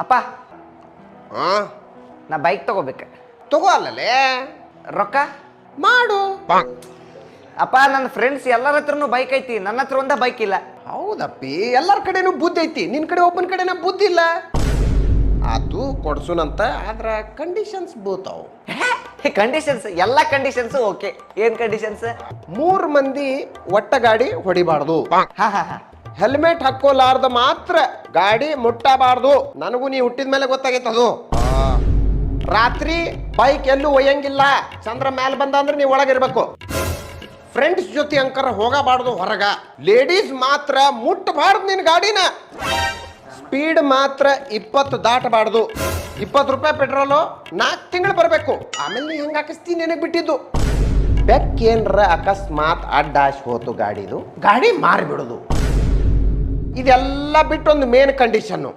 ಅಪ್ಪ ಹಾ ನಾ ಬೈಕ್ ತಗೋಬೇಕು. ತಗೋ ಅಲ್ಲಲೇ ರೊಕ್ಕ ಮಾಡು. ಅಪ್ಪ ನನ್ನ ಫ್ರೆಂಡ್ಸ್ ಎಲ್ಲರ ಹತ್ರನೂ ಬೈಕ್ ಐತಿ, ನನ್ನ ಹತ್ರ ಒಂದ ಬೈಕ್ ಇಲ್ಲ. ಹೌದಪ್ಪಿ, ಎಲ್ಲರ ಕಡೆನೂ ಬುದ್ಧಿ ಐತಿ, ನಿನ್ ಕಡೆ ಒಬ್ಬನ ಕಡೆನ ಬುದ್ಧಿ ಇಲ್ಲ. ಆತು ಕೊಡ್ಸುನಂತ, ಆದ್ರ ಕಂಡೀಷನ್ಸ್ ಬೋತಾವು. ಕಂಡೀಷನ್ಸ್ ಎಲ್ಲ ಕಂಡೀಷನ್ಸ್ ಓಕೆ. ಏನ್ ಕಂಡೀಷನ್ಸ್? 3 ಮಂದಿ ಒಟ್ಟ ಗಾಡಿ ಹೊಡಿಬಾರ್ದು, ಹಾ ಹಾ ಹಾ. ಹೆಲ್ಮೆಟ್ ಹಾಕೋಲಾರ್ದ ಮಾತ್ರ ಗಾಡಿ ಮುಟ್ಟಬಾರ್ದು. ನನಗೂ ನೀ ಹುಟ್ಟಿದ ಮೇಲೆ ಗೊತ್ತಾಗೈತೆ ಅದು. ರಾತ್ರಿ ಬೈಕ್ ಎಲ್ಲೂ ಒಯ್ಯಂಗಿಲ್ಲ, ಚಂದ್ರ ಮ್ಯಾಲ ಬಂದ ಅಂದ್ರೆ ನೀವು ಒಳಗಿರ್ಬೇಕು. ಫ್ರೆಂಡ್ಸ್ ಜೊತೆ ಅಂಕರ ಹೋಗಬಾರ್ದು ಹೊರಗ. ಲೇಡೀಸ್ ಮಾತ್ರ ಮುಟ್ಟಬಾರ್ದು ನಿನ್ ಗಾಡಿನ. ಸ್ಪೀಡ್ ಮಾತ್ರ 20 ದಾಟಬಾರ್ದು. 20 ರೂಪಾಯಿ ಪೆಟ್ರೋಲು 4 ತಿಂಗಳು ಬರಬೇಕು. ಆಮೇಲೆ ನೀ ಹೆಂಗೆ ಹಾಕಿಸ್ತೀನಿ ನಿನಗೆ ಬಿಟ್ಟಿದ್ದು. ಬೆಕ್ಕೇನ್ರ ಅಕಸ್ಮಾತ್ ಅಡ್ಡಾಶ್ ಹೋತು ಗಾಡಿದು, ಗಾಡಿ ಮಾರಿಬಿಡೋದು. ಇದೆಲ್ಲ ಬಿಟ್ಟು ಒಂದು ಮೇನ್ ಕಂಡೀಷನ್ನು,